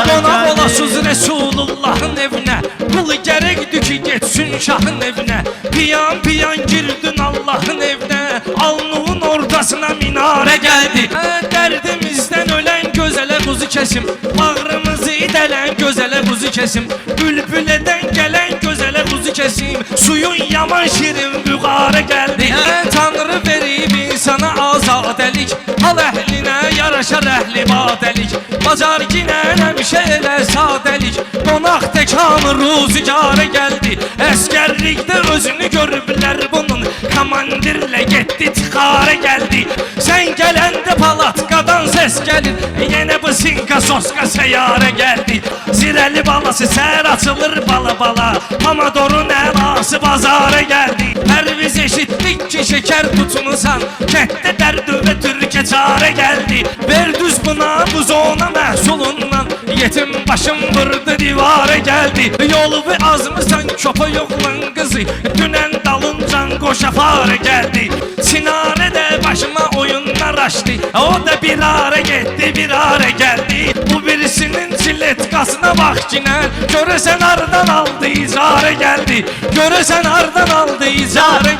Qonaq olasız Resulullahın evinə, qul gərəkdir ki getsin şahın evinə. Piyan piyan girdin Allahın evinə, alnının ortasına minarə gəldi. Dərdimizdən ölən gözələ quzu kesim, bağrımızı idələn gözələ quzu kesim, bülbül edən gələn gözələ quzu kesim, suyun yaman şirin vüqarə gəldi. Tanrı verib insana azadəlik, hal əhlinə yaraşar əhlibadəlik, bacar ginə həmişə elə sadəlik, qonaq təkanı ruzigarə gəldi. Əskərlikdə özünü görüblər bunun, komandirlə getdi tıxarə gəldi. Sən gələndə palatqadan səs gəlir, yenə bu sinka soska səyyarə gəldi. Zirəli balası sər açılır bala bala, Pomodorun əlası bazara gəldi. Pərviz eşitdik ki şəkər tutmusan, kətdə dərd və türkə çarə gəldi. Ver düz buna buzona məhsulundan, yetim başım vurdu divara gəldi. Yolu ve azmısan köpə yoxlan qızı, dünən dalıncan qoşa farə gəldi. Sinarə də başıma oyunlar açdı, o da bir ara getdi bir ara gəldi. Bu birisinin çiletkasına bax kinə, görəsən hardan aldı icarə gəldi, görəsən hardan aldı icarə.